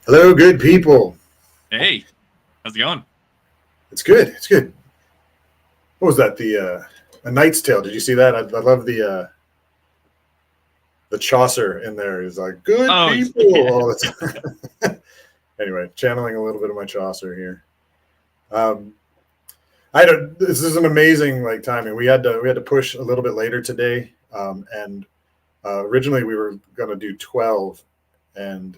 Hello, good people. Hey, how's it going? It's good. It's good. What was that? A Knight's Tale. Did you see that? I love the Chaucer in there. He's like, good people all the time. Anyway, channeling a little bit of my Chaucer here. This is an amazing timing. We had to push a little bit later today, and originally we were going to do 12, and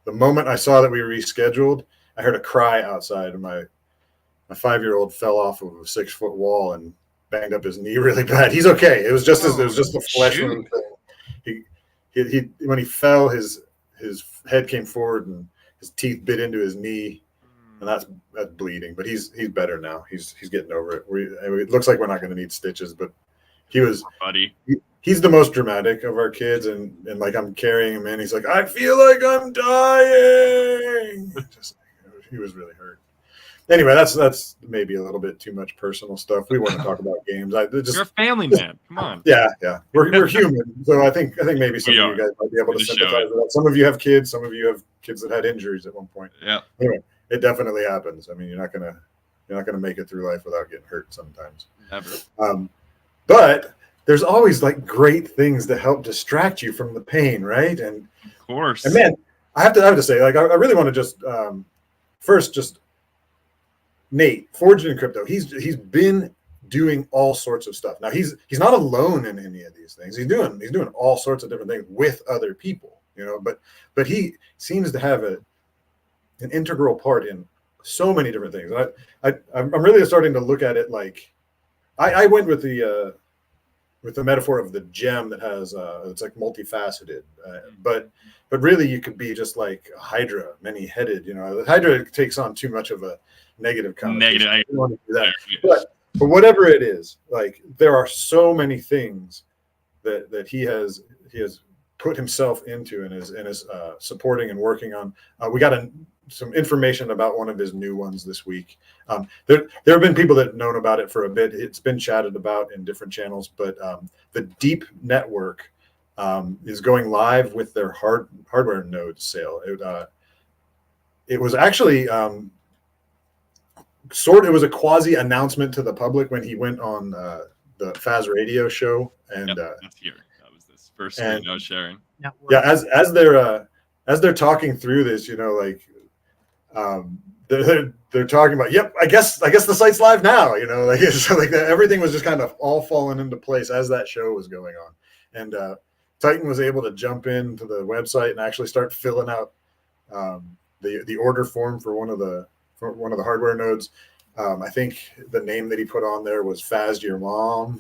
the moment I saw that we rescheduled, I heard a cry outside, and my 5-year-old fell off of a 6-foot wall and banged up his knee really bad. He's okay. It was just a flesh wound thing. He when he fell, his head came forward and his teeth bit into his knee, and that's bleeding. But he's better now. He's getting over it. It looks like we're not going to need stitches, but he's the most dramatic of our kids, and I'm carrying him in. He's like, I feel like I'm dying. He was really hurt. Anyway, that's maybe a little bit too much personal stuff. We want to talk about games. You're a family man. Come on. Yeah. We're human, so I think maybe some of you guys might be able to sympathize with that. Some of you have kids. Some of you have kids that had injuries at one point. Yeah. Anyway, it definitely happens. I mean, you're not gonna make it through life without getting hurt sometimes. Never. But there's always great things that help distract you from the pain, right? And of course. And man, I have to say, I really want to just first Nate, Forged in Crypto. He's been doing all sorts of stuff. Now he's not alone in any of these things. He's doing all sorts of different things with other people, but he seems to have an integral part in so many different things. I'm really starting to look at it like I went with the metaphor of the gem that has it's multifaceted, but really you could be just like a hydra, many-headed. The hydra takes on too much of a negative connotation. I don't want to do that. But whatever it is, there are so many things that he has put himself into and is supporting and working on. We got some information about one of his new ones this week. There have been people that have known about it for a bit. It's been chatted about in different channels, but the DeEEP Network is going live with their hardware node sale. It was actually it was a quasi announcement to the public when he went on the Faz Radio show, and that's here. That was this first screen I was sharing. Yeah, as they're talking through this, they're talking about, yep, I guess the site's live now, everything was just kind of all falling into place as that show was going on. And Titan was able to jump into the website and actually start filling out the order form for one of the hardware nodes. I think the name that he put on there was Faz Your Mom.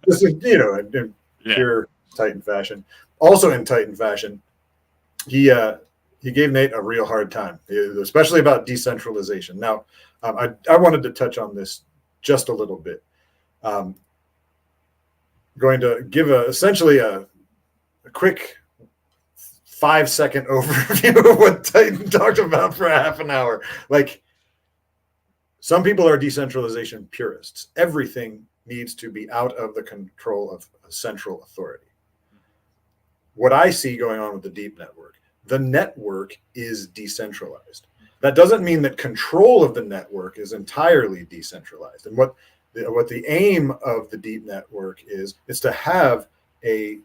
Just in pure Titan fashion. Also in Titan fashion, he gave Nate a real hard time, especially about decentralization. Now, I wanted to touch on this just a little bit. Going to give essentially a quick 5-second overview of what Titan talked about for a half an hour. Some people are decentralization purists. Everything needs to be out of the control of a central authority. What I see going on with the DeEEP Network, the network is decentralized. That doesn't mean that control of the network is entirely decentralized. And what the aim of the DeEEP Network is to have a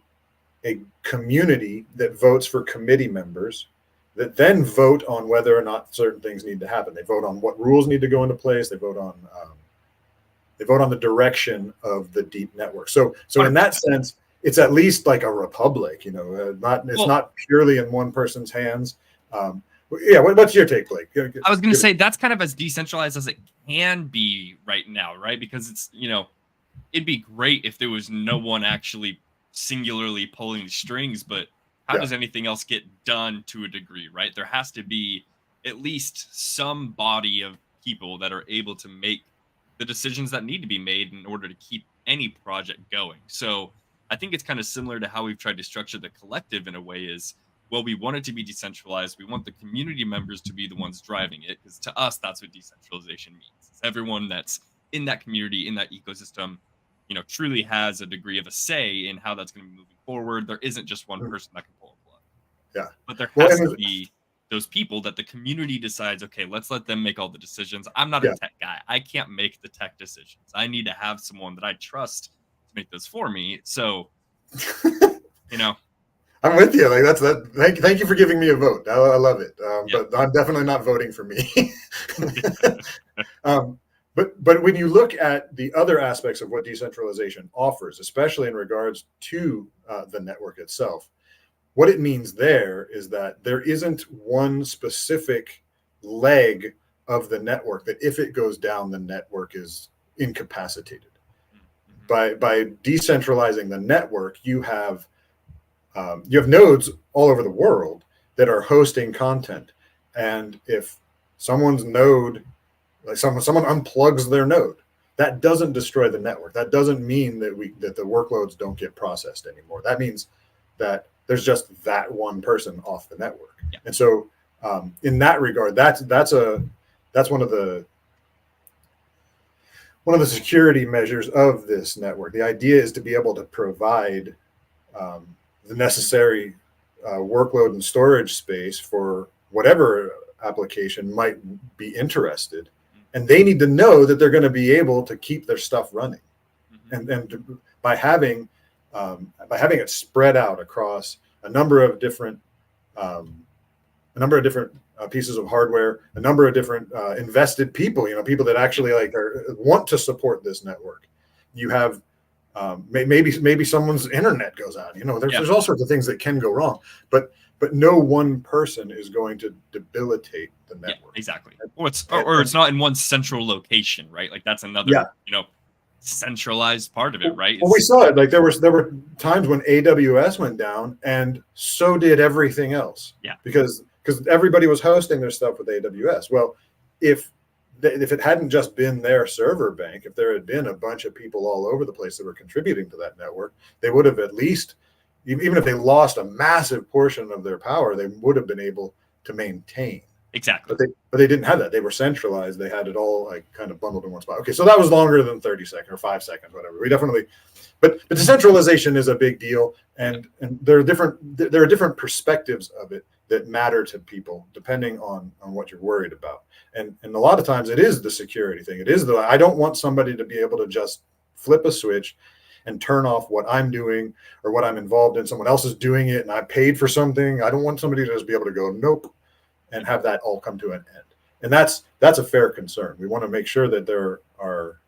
community that votes for committee members that then vote on whether or not certain things need to happen. They vote on what rules need to go into place. They vote on the direction of the DeEEP Network. So in that sense, it's at least like a republic. It's not purely in one person's hands. What's your take, Blake? I was going to say that's kind of as decentralized as it can be right now, right? Because it's it'd be great if there was no one actually singularly pulling the strings, but how does anything else get done to a degree, right? There has to be at least some body of people that are able to make the decisions that need to be made in order to keep any project going. So I think it's kind of similar to how we've tried to structure the collective in a way is, well, we want it to be decentralized. We want the community members to be the ones driving it, because to us, that's what decentralization means. It's everyone that's in that community, in that ecosystem, truly has a degree of a say in how that's going to be moving forward. There isn't just one person that can pull a plug. Yeah. But there Well, has and to be those people that the community decides, okay, let's let them make all the decisions. I'm not Yeah. a tech guy. I can't make the tech decisions. I need to have someone that I trust to make those for me. So, I'm with you. Like that's that. Thank you for giving me a vote. I love it. Yeah. But I'm definitely not voting for me. But when you look at the other aspects of what decentralization offers, especially in regards to the network itself, what it means there is that there isn't one specific leg of the network that if it goes down, the network is incapacitated. By decentralizing the network, you have nodes all over the world that are hosting content, and if someone's node, like someone unplugs their node, that doesn't destroy the network. That doesn't mean that the workloads don't get processed anymore. That means that there's just that one person off the network. Yeah. And so in that regard, that's one of the security measures of this network. The idea is to be able to provide the necessary workload and storage space for whatever application might be interested, and they need to know that they're going to be able to keep their stuff running. And by having it spread out across a number of different pieces of hardware, a number of different invested people, people that actually want to support this network. You have maybe someone's internet goes out. There's all sorts of things that can go wrong, but no one person is going to debilitate the network. Yeah, exactly. Or it's not in one central location, right? Like that's another centralized part of it, right? Well, we saw it. Like there were times when AWS went down, and so did everything else. Yeah, because everybody was hosting their stuff with AWS. Well, if it hadn't just been their server bank, if there had been a bunch of people all over the place that were contributing to that network, they would have at least, even if they lost a massive portion of their power, they would have been able to maintain. Exactly. But they didn't have that. They were centralized. They had it all kind of bundled in one spot. Okay, so that was longer than 30 seconds or 5 seconds, whatever. But decentralization is a big deal, and there are different perspectives of it that matter to people depending on what you're worried about. And a lot of times it is the security thing. It is I don't want somebody to be able to just flip a switch and turn off what I'm doing or what I'm involved in. Someone else is doing it and I paid for something. I don't want somebody to just be able to go, nope, and have that all come to an end. And that's a fair concern. We want to make sure that there are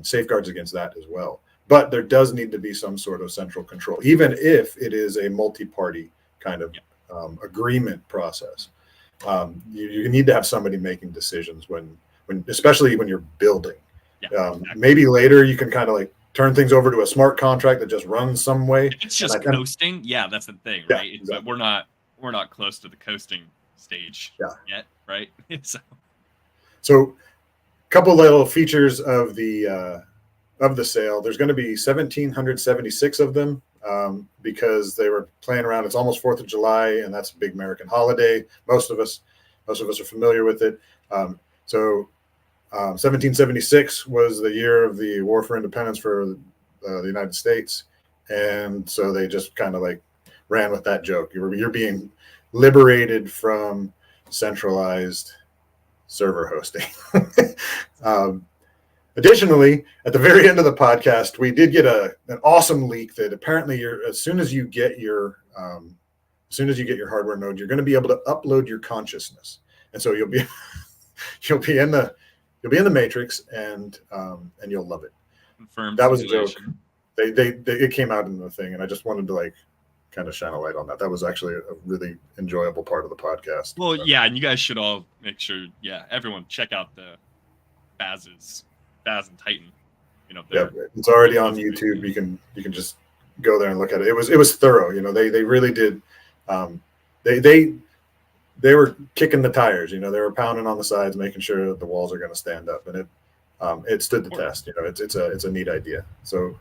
safeguards against that as well. But there does need to be some sort of central control, even if it is a multi-party kind of agreement process. You need to have somebody making decisions when especially when you're building. Exactly. Maybe later you can kind of turn things over to a smart contract that just runs some way. If it's just coasting. Yeah, that's the thing, right? Yeah, exactly. But we're not close to the coasting stage yet, right? So a couple little features of the sale. There's going to be 1,776 of them because they were playing around. It's almost 4th of July, and that's a big American holiday. Most of us are familiar with it. So 1776 was the year of the War for Independence for the United States, and so they just kind of ran with that joke. You're being liberated from centralized server hosting. Additionally, at the very end of the podcast, we did get an awesome leak that apparently as soon as you get your hardware node, you're going to be able to upload your consciousness, and so you'll be in the matrix, and you'll love it. Confirmed. That was a joke. It came out in the thing, and I just wanted to kind of shine a light on that. That was actually a really enjoyable part of the podcast. Well, yeah, and you guys should all make sure, everyone check out the Baz and Titan. It's already on YouTube. You can just go there and look at it. It was thorough. They really did. They were kicking the tires. They were pounding on the sides, making sure that the walls are going to stand up, and it stood the test. It's a neat idea. So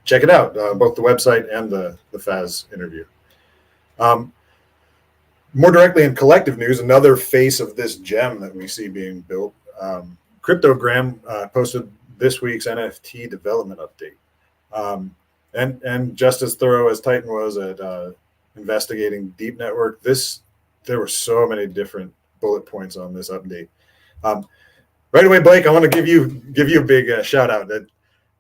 check it out, both the website and the Faz interview. More directly in collective news, another face of this gem that we see being built, Cryptogram posted this week's NFT development update. And just as thorough as Titan was at investigating DeEEP Network, there were so many different bullet points on this update. Right away, Blake, I want to give you a big shout out. That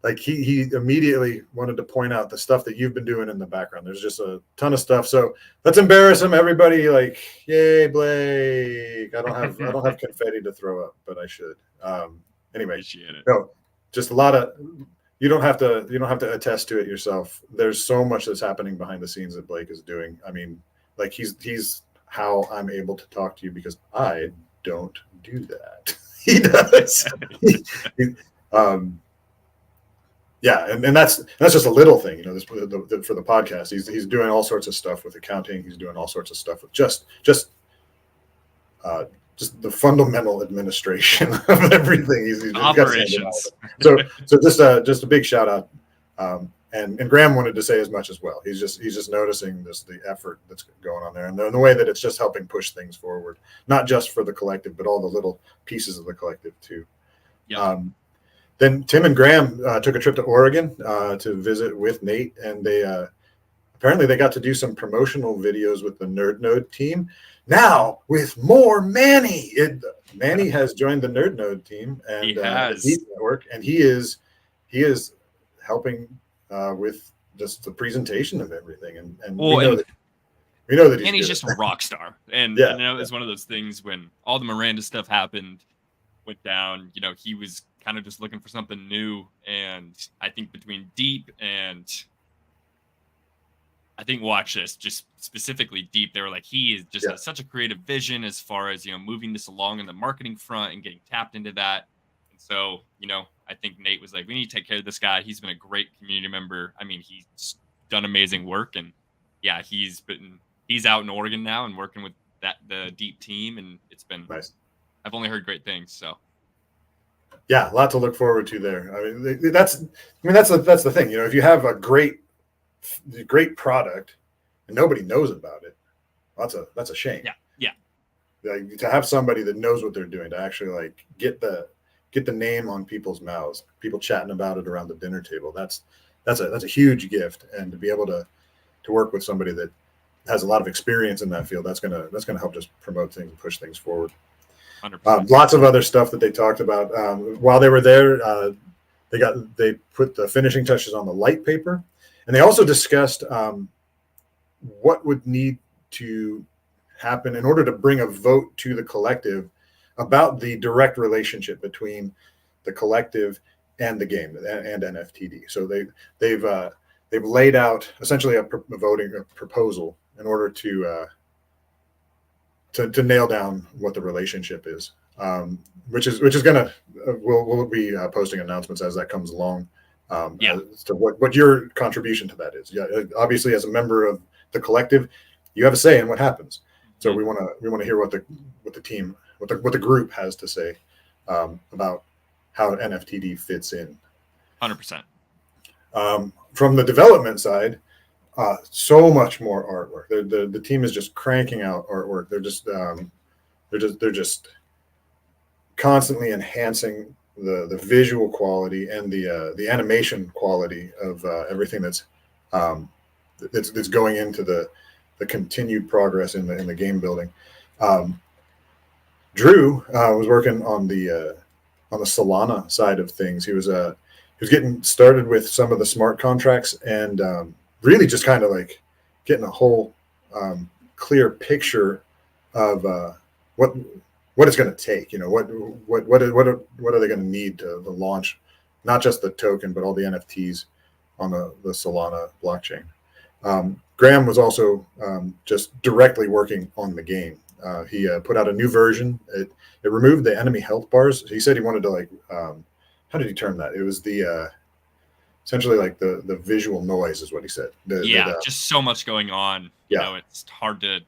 like he immediately wanted to point out the stuff that you've been doing in the background. There's just a ton of stuff. So let's embarrass him. Everybody, like, yay, Blake! I don't have confetti to throw up, but I should. Anyway, no, just a lot of. You don't have to attest to it yourself. There's so much that's happening behind the scenes that Blake is doing. I mean, like he's how I'm able to talk to you because I don't do that. He does. Yeah, and that's just a little thing, you know. This for the podcast. He's doing all sorts of stuff with accounting. He's doing all sorts of stuff with just the fundamental administration of everything. He's operations. So just a big shout out. And Graham wanted to say as much as well. He's just noticing the effort that's going on there, and the way that it's just helping push things forward, not just for the collective, but all the little pieces of the collective too. Yeah. Then Tim and Graham took a trip to Oregon to visit with Nate, and they apparently they got to do some promotional videos with the Nerd Node team. Now with more Manny. Manny has joined the Nerd Node team and he has. DeEEP Network, and he is helping with just the presentation of everything. And we know that he's just a rock star. And yeah, you know, it's one of those things when all the Miranda stuff went down, you know, he was kind of just looking for something new. And I think between DeEEP and I think Watch This, just specifically DeEEP, they were like, he is just has such a creative vision as far as, you know, moving this along in the marketing front and getting tapped into that. And so, you know, I think Nate was like, we need to take care of this guy. He's been a great community member. I mean, he's done amazing work. And yeah, he's out in Oregon now and working with the DeEEP team. And it's been nice. I've only heard great things. So yeah, a lot to look forward to there. I mean, that's the thing. You know, if you have a great product and nobody knows about it, that's a shame. Yeah. Like, to have somebody that knows what they're doing, to actually like get the name on people's mouths, people chatting about it around the dinner table. That's a huge gift, and to be able to work with somebody that has a lot of experience in that field, that's gonna help just promote things and push things forward. Lots of other stuff that they talked about while they were there. They put the finishing touches on the light paper, and they also discussed what would need to happen in order to bring a vote to the collective about the direct relationship between the collective and the game and NFTD. So they've laid out essentially a voting proposal in order to nail down what the relationship is, which is gonna we'll be posting announcements as that comes along. As to what your contribution to that is. Yeah, obviously as a member of the collective, you have a say in what happens. So we want to hear what the team, what the group has to say about how NFTD fits in. 100%. From the development side, so much more artwork. The team is just cranking out artwork. They're just constantly enhancing the visual quality and the animation quality of everything that's going into the continued progress in the game building. Drew was working on the Solana side of things. He was getting started with some of the smart contracts and really just kind of like getting a whole clear picture of what it's going to take. You know, what are they going to need to launch not just the token but all the NFTs on the Solana blockchain. Graham was also just directly working on the game. He put out a new version. It removed the enemy health bars. He said he wanted to like how did he term that? It was the essentially like the visual noise is what he said. Just so much going on. You know, it's hard to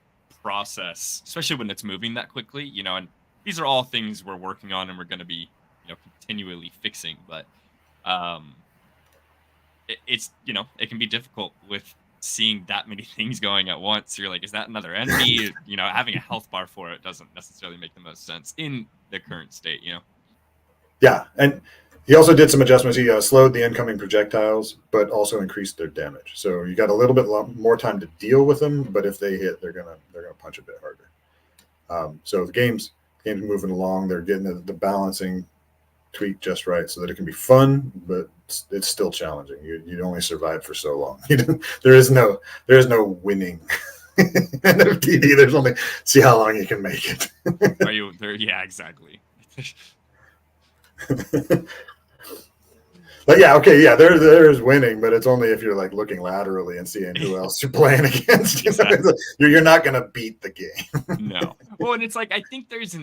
process, especially when it's moving that quickly. You know, and these are all things we're working on and we're going to be, you know, continually fixing. But it's, you know, it can be difficult with seeing that many things going at once. You're like, is that another enemy? You know, having a health bar for it doesn't necessarily make the most sense in the current state, you know? Yeah. And He also did some adjustments. He slowed the incoming projectiles, but also increased their damage. So you got a little bit more time to deal with them. But if they hit, they're gonna punch a bit harder. So the game's moving along. They're getting the balancing tweaked just right so that it can be fun, but it's still challenging. You only survive for so long. There is no winning. NFT, there's only see how long you can make it. Are you there? Yeah, exactly. But yeah, okay, yeah, there's winning, but it's only if you're like looking laterally and seeing who else you're playing against. Exactly. You're not gonna beat the game. No. Well, and it's like I think there's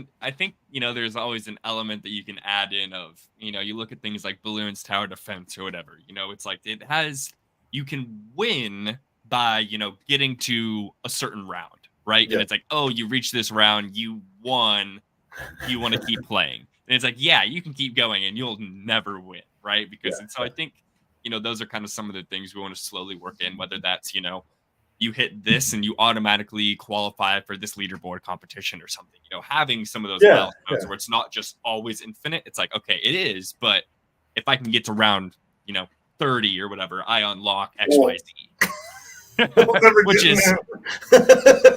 always an element that you can add in of, you look at things like balloons, tower defense, or whatever. It's like you can win by getting to a certain round, right? Yeah. And it's like, oh, you reached this round, you won. You want to keep playing, and it's like, yeah, you can keep going, and you'll never win, right? Because and so I think those are kind of some of the things we want to slowly work in, whether that's you hit this and you automatically qualify for this leaderboard competition or something. Having some of those milestones where it's not just always infinite. It's like, okay, it is, but if I can get to round 30 or whatever, I unlock XYZ. Which is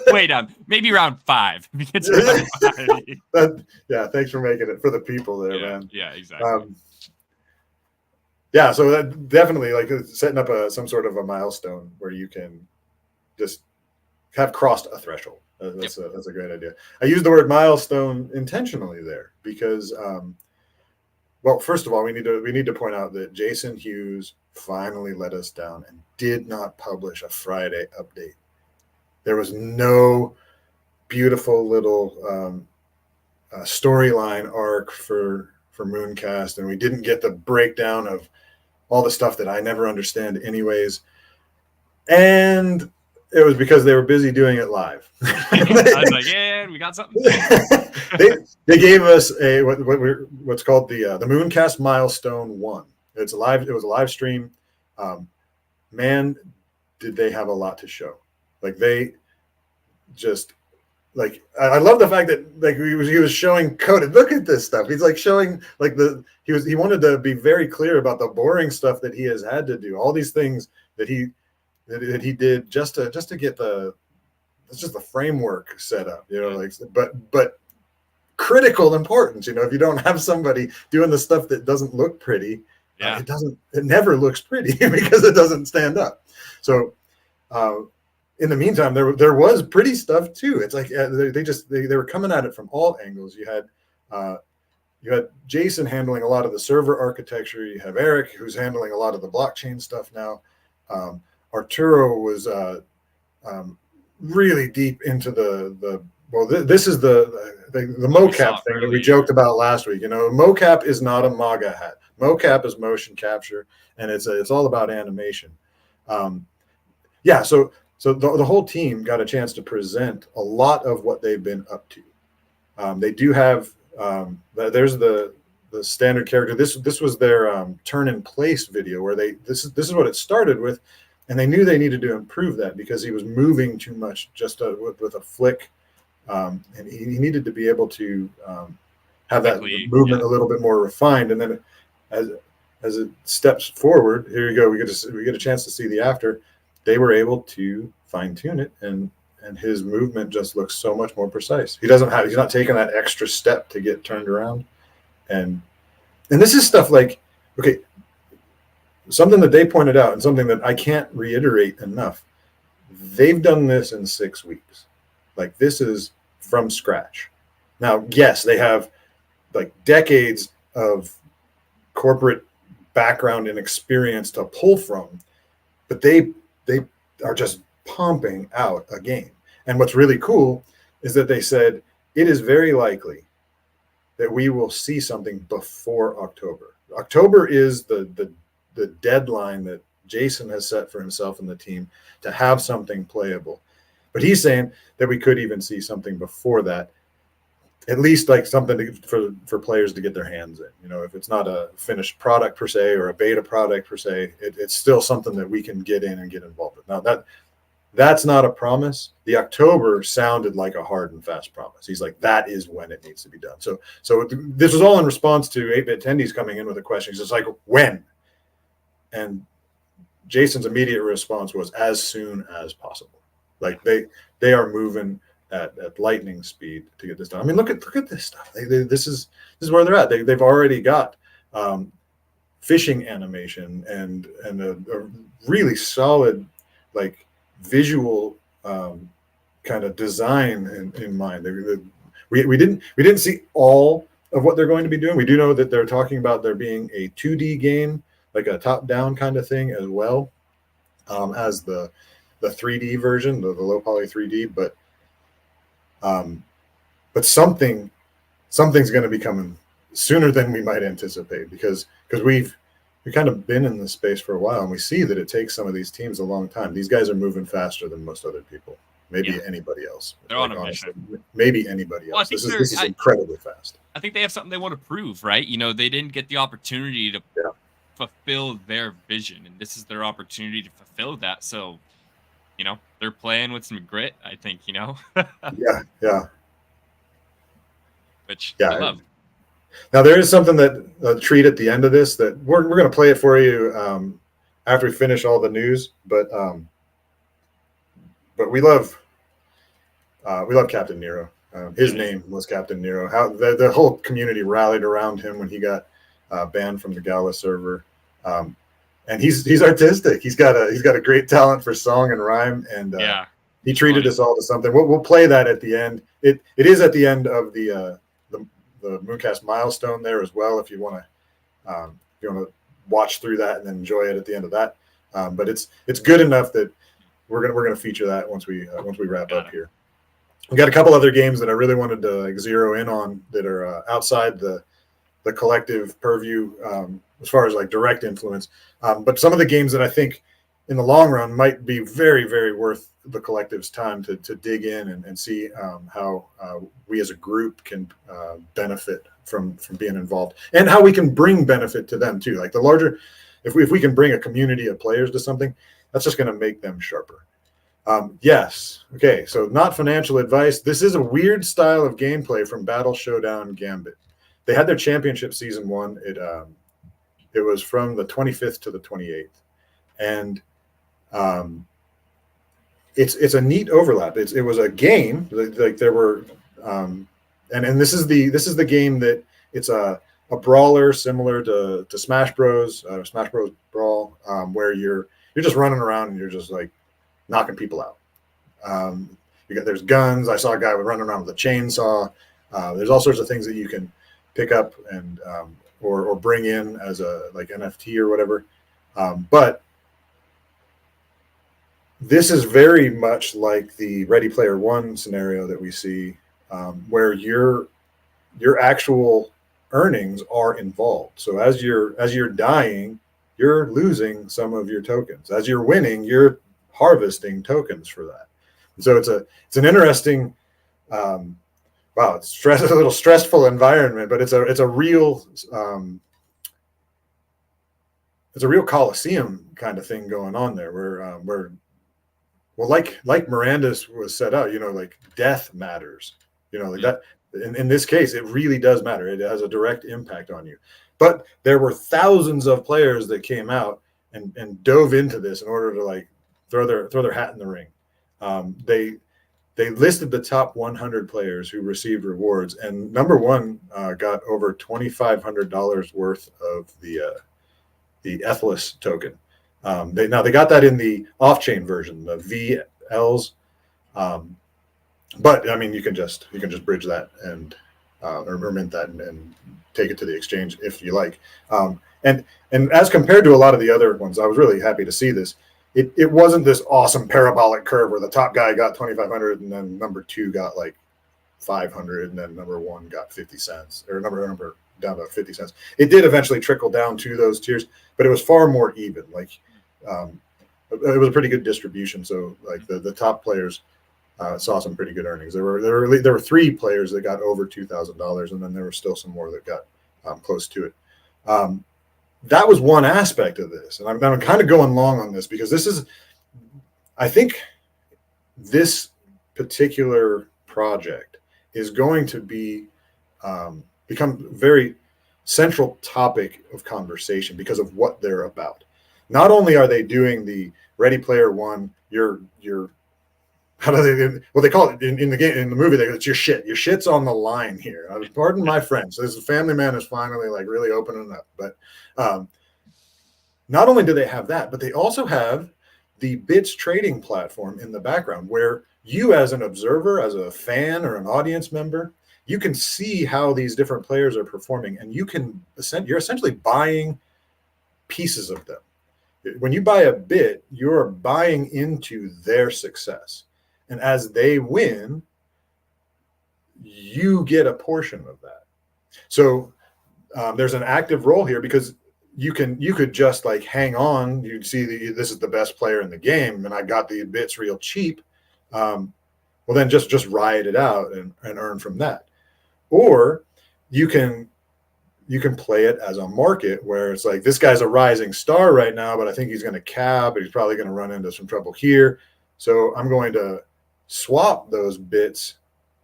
way down, maybe round 5. Yeah, thanks for making it for the people there, man. Yeah, exactly. Yeah, so that definitely like setting up some sort of a milestone where you can just have crossed a threshold. That's a great idea. I use the word milestone intentionally there because, well, first of all, we need to point out that Jason Hughes finally let us down and did not publish a Friday update. There was no beautiful little storyline arc for Mooncast, and we didn't get the breakdown of all the stuff that I never understand anyways. And it was because they were busy doing it live. I was like, yeah, we got something. They gave us what's called the Mooncast Milestone 1. It was a live stream. Man, did they have a lot to show. Like they just like I love the fact that like he was showing coded. Look at this stuff. He's like showing like he wanted to be very clear about the boring stuff that he has had to do. All these things that he did just to get the framework set up, like but critical importance. If you don't have somebody doing the stuff that doesn't look pretty, it never looks pretty because it doesn't stand up. So in the meantime, there was pretty stuff too. It's like they were coming at it from all angles. You had Jason handling a lot of the server architecture. You have Eric, who's handling a lot of the blockchain stuff now. Arturo was really deep into this is the mocap thing that we joked about last week. Mocap is not a MAGA hat. Mocap is motion capture, and it's all about animation. So the whole team got a chance to present a lot of what they've been up to. They do have there's the standard character. This was their turn in place video where this is what it started with, and they knew they needed to improve that because he was moving too much just with a flick, and he needed to be able to have that movement a little bit more refined. And then as it steps forward, here you go. We get a chance to see the after. They were able to fine tune it, and his movement just looks so much more precise. He's not taking that extra step to get turned around, and this is stuff like, okay, something that they pointed out and something that I can't reiterate enough. They've done this in 6 weeks. Like this is from scratch. Now, yes, they have like decades of corporate background and experience to pull from, but they are just pumping out a game. And what's really cool is that they said it is very likely that we will see something before October. October is the deadline that Jason has set for himself and the team to have something playable. But he's saying that we could even see something before that, at least like something for players to get their hands in. If it's not a finished product per se or a beta product per se, it's still something that we can get in and get involved with. Now that's not a promise. The October sounded like a hard and fast promise. He's like, that is when it needs to be done. So this was all in response to 8-bit attendees coming in with a question. He's just like, when? And Jason's immediate response was, as soon as possible. Like they are moving at lightning speed to get this done. I mean, look at this stuff. This is where they're at. They've already got fishing animation and a really solid like visual kind of design in mind. We didn't see all of what they're going to be doing. We do know that they're talking about there being a 2D game, like a top-down kind of thing as well, as the 3D version, the low poly 3D. But something's going to be coming sooner than we might anticipate, because we've kind of been in this space for a while, and we see that it takes some of these teams a long time. These guys are moving faster than most other people, maybe anybody else. They're on a mission. Maybe anybody else. This is incredibly fast. I think they have something they want to prove, right? You know, they didn't get the opportunity to fulfill their vision, and this is their opportunity to fulfill that. So, you know, they're playing with some grit, I think, you know. Yeah. Which I love. Now there is something that treat at the end of this that we're going to play it for you after we finish all the news, but we love Captain Nero. His name was Captain Nero. How the whole community rallied around him when he got banned from the Gala server, and he's artistic. He's got a great talent for song and rhyme, and he treated us all to something. We'll play that at the end. It is at the end of the Mooncast milestone there as well, if you want to watch through that and then enjoy it at the end of that. But it's good enough that we're gonna feature that once we wrap up here. We got a couple other games that I really wanted to zero in on that are outside the collective purview as far as like direct influence. But some of the games that I think in the long run might be very, very worth the collective's time to dig in and see how we as a group can benefit from being involved, and how we can bring benefit to them too. Like the larger, if we can bring a community of players to something, that's just going to make them sharper. Yes. Okay. So not financial advice. This is a weird style of gameplay from Battle Showdown Gambit. They had their championship season 1. It was from the 25th to the 28th, and it's a neat overlap. It was a game like there were, and this is the game that it's a brawler similar to Smash Bros. Smash Bros. Brawl, where you're just running around and you're just like knocking people out. There's guns. I saw a guy running around with a chainsaw. There's all sorts of things that you can pick up and or bring in as a like NFT or whatever. But this is very much like the Ready Player One scenario that we see, where your actual earnings are involved. So as you're dying, you're losing some of your tokens. As you're winning, you're harvesting tokens for that. So it's an interesting, it's a little stressful environment, but it's a real Coliseum kind of thing going on there, where like Miranda's was set out, like death matters, like that. In this case, it really does matter. It has a direct impact on you. But there were thousands of players that came out and dove into this in order to like throw their hat in the ring. They listed the top 100 players who received rewards, and number one got over $2,500 worth of the Ethless token. They got that in the off-chain version, the VLs. But I mean, you can just bridge that and or mint that and take it to the exchange if you like. And as compared to a lot of the other ones, I was really happy to see this. It wasn't this awesome parabolic curve where the top guy got 2,500 and then number 2 got like 500 and then number 1 got 50 cents or number down to 50 cents. It did eventually trickle down to those tiers, but it was far more even. Like it was a pretty good distribution. So like the top players saw some pretty good earnings. There were 3 players that got over $2,000, and then there were still some more that got close to it. That was one aspect of this, and I'm kind of going long on this because this is, I think, this particular project is going to be become very central topic of conversation because of what they're about. Not only are they doing the Ready Player One, your how do they, what they call it in the game, in the movie, it's your shit. Your shit's on the line here. Pardon my French. This family man is finally like really opening up. But not only do they have that, but they also have the bits trading platform in the background where you, as an observer, as a fan or an audience member, you can see how these different players are performing, and you're essentially buying pieces of them. When you buy a bit, you're buying into their success. And as they win, you get a portion of that. So there's an active role here because you could just like hang on. You'd see this is the best player in the game, and I got the bits real cheap. Well, then just ride it out and earn from that. Or you can play it as a market where it's like, this guy's a rising star right now, but I think he's going to cab, but he's probably going to run into some trouble here. So I'm going to swap those bits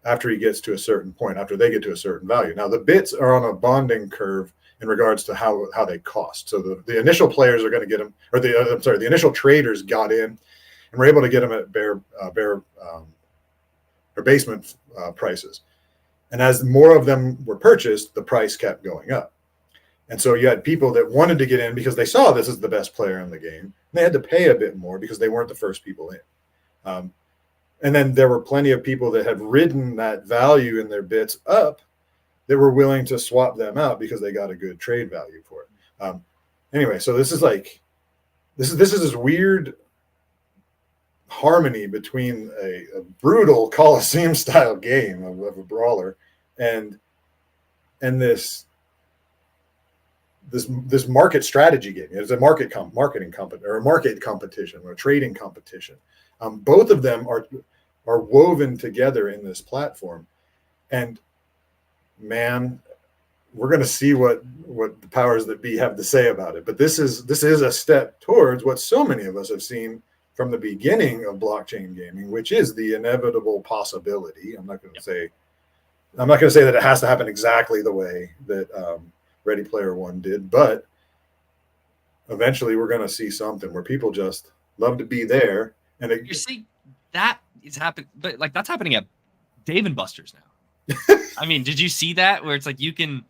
after he gets to a certain point, after they get to a certain value. Now, the bits are on a bonding curve in regards to how they cost. So the initial players are going to get them, or the initial traders got in and were able to get them at bare or basement prices. And as more of them were purchased, the price kept going up. And so you had people that wanted to get in because they saw this is the best player in the game. They had to pay a bit more because they weren't the first people in. And then there were plenty of people that had ridden that value in their bits up that were willing to swap them out because they got a good trade value for it. Anyway, so this is this weird harmony between a brutal Coliseum style game of a brawler and this market strategy game. It's a market competition or a trading competition. Both of them are woven together in this platform, and man, we're going to see what the powers that be have to say about it. But this is a step towards what so many of us have seen from the beginning of blockchain gaming, which is the inevitable possibility. I'm not going to say that it has to happen exactly the way that Ready Player One did, but eventually we're going to see something where people just love to be there. And you see that is happening, but like that's happening at Dave & Buster's now. I mean, did you see that where it's like you can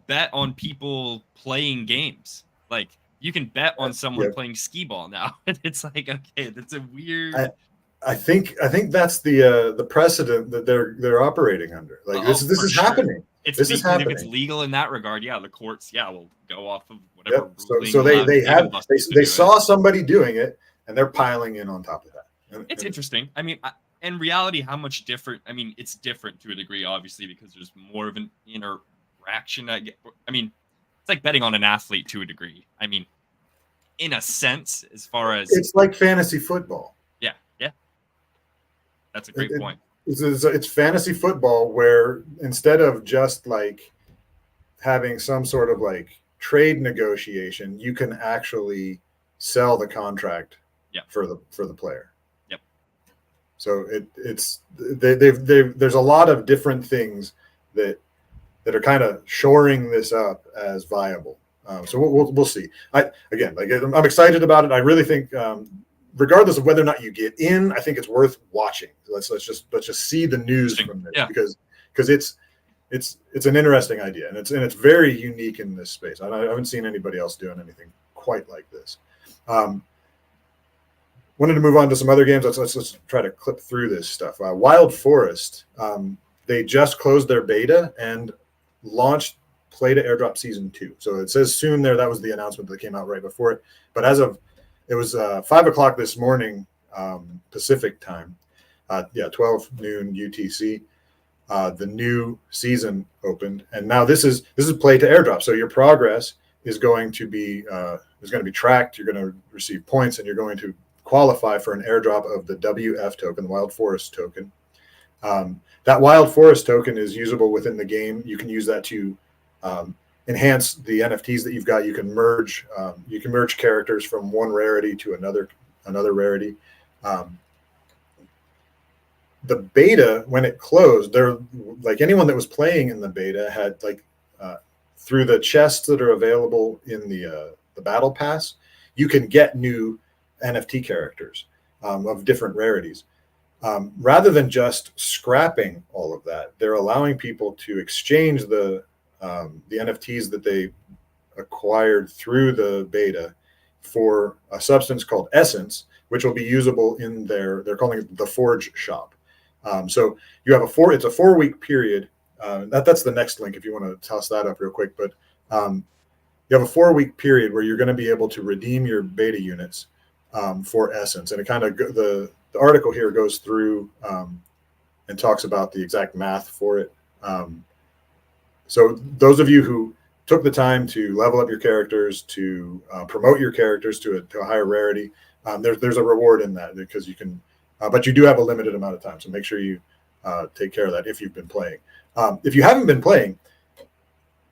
bet on people playing games? Like you can bet on someone playing skee ball now. It's like, okay, that's a weird. I think that's the precedent that they're operating under. Like this is sure. happening. This is happening. If it's legal in that regard, yeah, the courts, will go off of whatever. Yep. So they saw somebody doing it, and they're piling in on top of that. It's interesting. I mean, in reality, how much different? I mean, it's different to a degree, obviously, because there's more of an interaction. I mean, it's like betting on an athlete to a degree. I mean, in a sense, as far as it's like fantasy football. Yeah, that's a great point. It's fantasy football where instead of just like having some sort of like trade negotiation, you can actually sell the contract for the player. Yep. So there's a lot of different things that are kind of shoring this up as viable. So we'll see. I'm excited about it. I really think, regardless of whether or not you get in, I think it's worth watching. Let's just see the news from this because it's an interesting idea and it's very unique in this space. I haven't seen anybody else doing anything quite like this. Wanted to move on to some other games. Let's try to clip through this stuff. Wild Forest, they just closed their beta and launched Play to Airdrop Season 2. So it says soon there. That was the announcement that came out right before it. But it was 5 o'clock this morning Pacific time. 12 noon UTC. The new season opened, and now this is Play to Airdrop. So your progress is going to be tracked. You're going to receive points, and you're going to qualify for an airdrop of the WF token, the Wild Forest token. That Wild Forest token is usable within the game. You can use that to enhance the NFTs that you've got. You can merge characters from one rarity to another rarity. the beta, when it closed, there, like anyone that was playing in the beta had like through the chests that are available in the battle pass, you can get new NFT characters of different rarities. Rather than just scrapping all of that, they're allowing people to exchange the NFTs that they acquired through the beta for a substance called Essence, which will be usable in they're calling it the Forge shop. So you have it's a 4-week period. That's the next link if you want to toss that up real quick. But you have a 4-week period where you're going to be able to redeem your beta units for Essence. And it kind of, the article here goes through and talks about the exact math for it. So those of you who took the time to level up your characters, to promote your characters to a higher rarity, there's a reward in that, because you can, but you do have a limited amount of time. So make sure you take care of that if you've been playing. If you haven't been playing,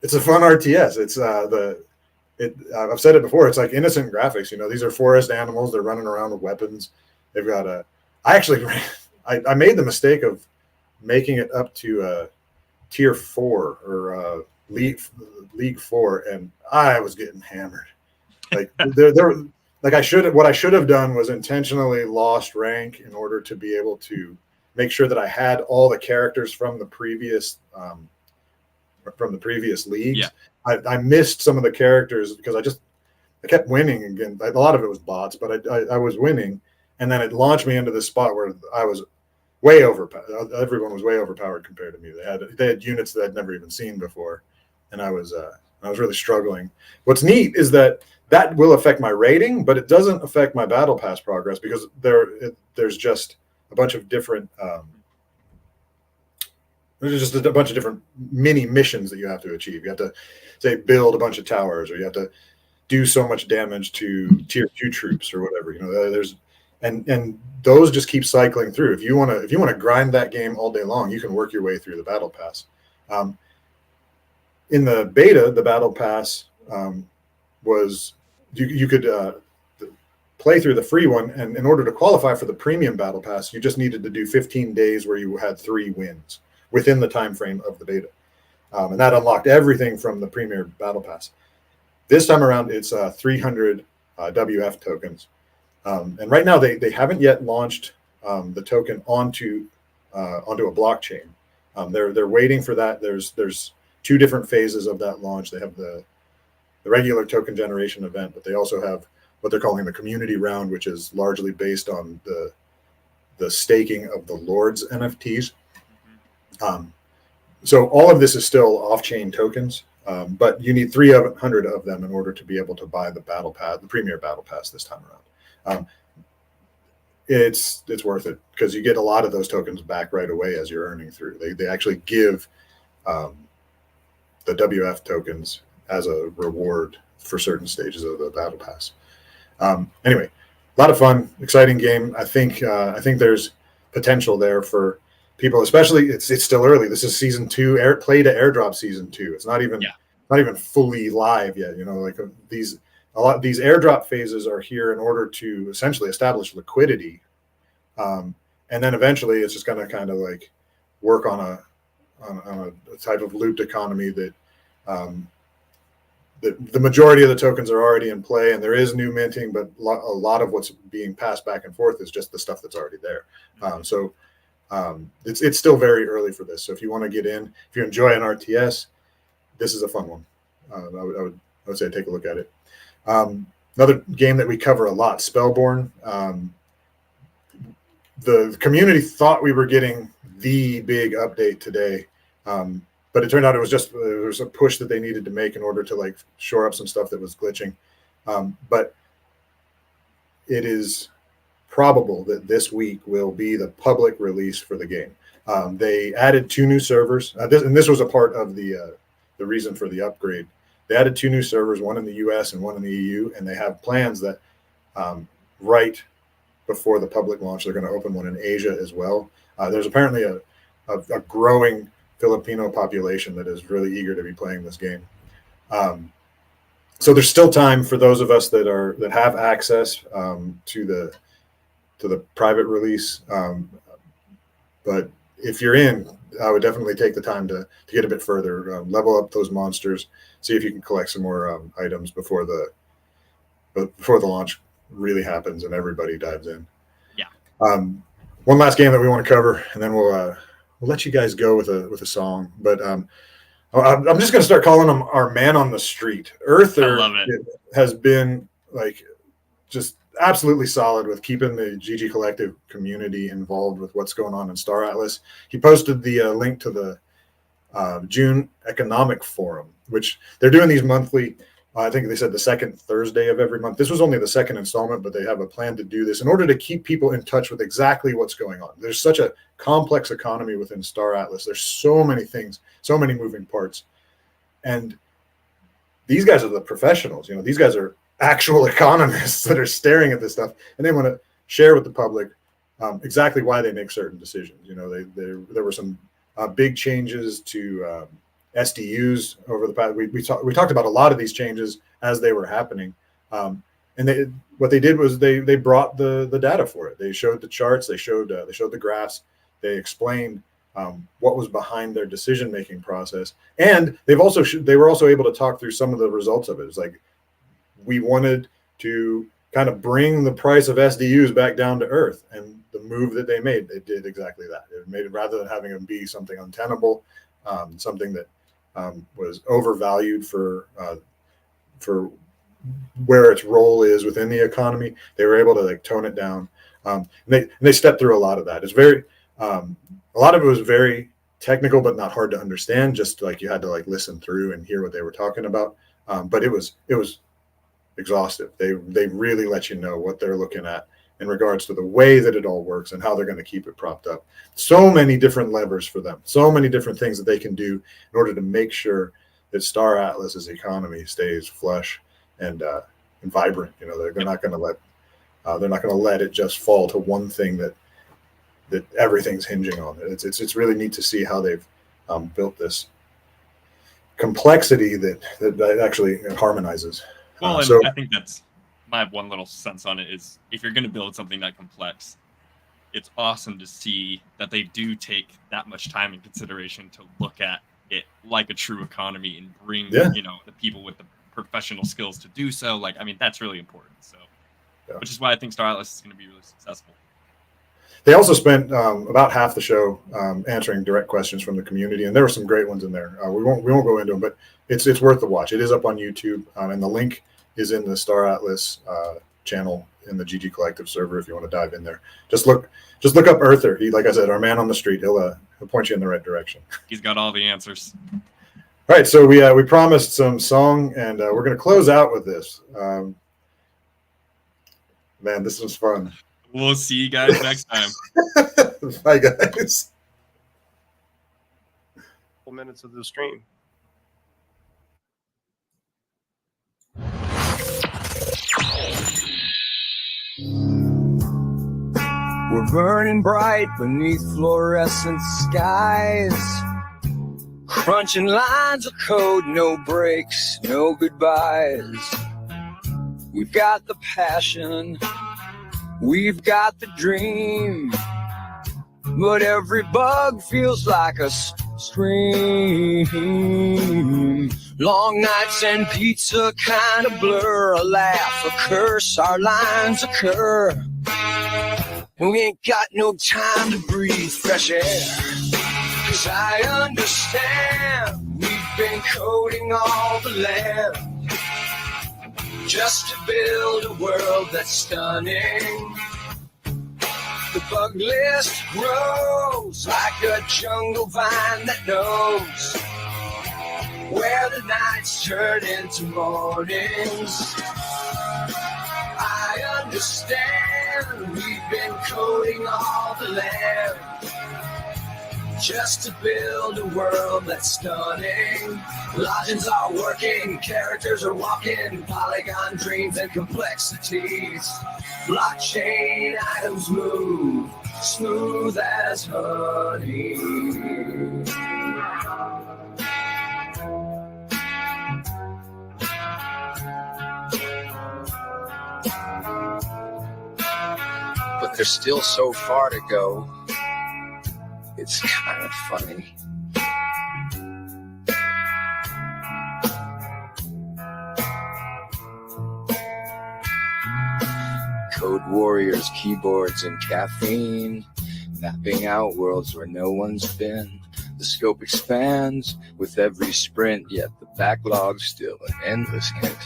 it's a fun RTS. It's I've said it before. It's like innocent graphics. You know, these are forest animals. They're running around with weapons. They've got I made the mistake of making it up to tier 4 or League 4, and I was getting hammered. Like what I should have done was intentionally lost rank in order to be able to make sure that I had all the characters from the previous leagues. Yeah. I missed some of the characters because I kept winning again. A lot of it was bots, but I was winning, and then it launched me into this spot where I was way overpowered. Everyone was way overpowered compared to me. They had units that I'd never even seen before, and I was really struggling. What's neat is that will affect my rating, but it doesn't affect my battle pass progress, because there's just a bunch of different there's just a bunch of different mini missions that you have to achieve. You have to, say, build a bunch of towers, or you have to do so much damage to tier 2 troops or whatever. You know, there's and those just keep cycling through. If you want to grind that game all day long, you can work your way through the battle pass. In the beta, the battle pass was you could play through the free one, and in order to qualify for the premium battle pass, you just needed to do 15 days where you had 3 wins within the time frame of the beta, and that unlocked everything from the premier battle pass. This time around, it's 300 WF tokens, and right now they haven't yet launched the token onto a blockchain. They're waiting for that. There's 2 different phases of that launch. They have the regular token generation event, but they also have what they're calling the community round, which is largely based on the staking of the Lord's NFTs. So all of this is still off-chain tokens, but you need 300 of them in order to be able to buy the battle pass, the premier battle pass this time around. It's worth it, because you get a lot of those tokens back right away as you're earning through. They actually give the WF tokens as a reward for certain stages of the battle pass. Anyway, a lot of fun, exciting game. I think there's potential there for people, especially it's still early. This is season 2, play to airdrop season 2. It's not even fully live yet. You know, like these airdrop phases are here in order to essentially establish liquidity, and then eventually it's just going to kind of like work on a type of looped economy that the majority of the tokens are already in play, and there is new minting, but a lot of what's being passed back and forth is just the stuff that's already there. So it's still very early for this. So if you want to get in, if you enjoy an RTS, this is a fun one. I would say take a look at it. Another game that we cover a lot, Spellborn. The community thought we were getting the big update today, but it turned out it was a push that they needed to make in order to like shore up some stuff that was glitching. But it is probable that this week will be the public release for the game. They added 2 new servers, and this was a part of the reason for the upgrade. They added 2 new servers, one in the US and one in the EU, and they have plans that right before the public launch, they're going to open one in Asia as well. There's apparently a growing Filipino population that is really eager to be playing this game. So there's still time for those of us that have access to the private release. But But if you're in, I would definitely take the time to get a bit further, level up those monsters, see if you can collect some more items before the launch really happens and everybody dives in. Yeah. One last game that we want to cover, and then we'll let you guys go with a song. But I'm just going to start calling him our man on the street. Earther has been like just absolutely solid with keeping the GG Collective community involved with what's going on in Star Atlas. He posted the link to the June Economic Forum, which they're doing these monthly. I think they said the second Thursday of every month. This was only the second installment, but they have a plan to do this in order to keep people in touch with exactly what's going on. There's such a complex economy within Star Atlas. There's so many things, so many moving parts. And these guys are the professionals. These guys are actual economists that are staring at this stuff, and they want to share with the public exactly why they make certain decisions. There were some big changes to SDUs over the past. We talked about a lot of these changes as they were happening, and what they did was they brought the data for it. They showed the charts, they showed the graphs, they explained what was behind their decision making process, and they were also able to talk through some of the results of it. It's like we wanted to kind of bring the price of SDUs back down to earth, and the move that they made, they did exactly that. It made it, rather than having them be something untenable, something that was overvalued for where its role is within the economy. They were able to tone it down. And they stepped through a lot of that. It's very a lot of it was very technical, but not hard to understand. Just like you had to listen through and hear what they were talking about. But it was exhaustive. They really let you know what they're looking at in regards to the way that it all works and how they're going to keep it propped up. So many different levers for them, so many different things that they can do in order to make sure that Star Atlas's economy stays flush and vibrant. They're not going to let it just fall to one thing that everything's hinging on. It's really neat to see how they've built this complexity that actually harmonizes. Well, and I think that's my one little sense on it is, if you're going to build something that complex, it's awesome to see that they do take that much time and consideration to look at it like a true economy and bring the people with the professional skills to do so. That's really important. So, which is why I think Star Atlas is going to be really successful. They also spent about half the show answering direct questions from the community, and there were some great ones in there. We won't go into them, but it's worth the watch. It is up on YouTube, and the link is in the Star Atlas channel in the GG Collective server if you want to dive in there. Just look up Earther. He, like I said, our man on the street. He'll point you in the right direction. He's got all the answers. All right, so we promised some song, and we're going to close out with this. Man, this was fun. We'll see you guys next time. Bye, guys. Couple minutes of the stream. We're burning bright beneath fluorescent skies, crunching lines of code, no breaks, no goodbyes. We've got the passion, we've got the dream, but every bug feels like a scream. Long nights and pizza kind of blur, a laugh, a curse, our lines occur. And we ain't got no time to breathe fresh air. 'Cause I understand we've been coding all the land just to build a world that's stunning. The bug list grows like a jungle vine that knows where the nights turn into mornings. I understand we've been coding all the land just to build a world that's stunning. Logins are working, characters are walking, polygon dreams and complexities. Blockchain items move, smooth as honey. But there's still so far to go. It's kind of funny. Code warriors, keyboards, and caffeine, mapping out worlds where no one's been. The scope expands with every sprint, yet the backlog's still an endless hint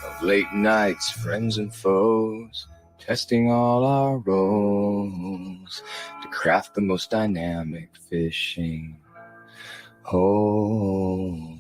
of late nights, friends and foes, testing all our roles to craft the most dynamic fishing hole.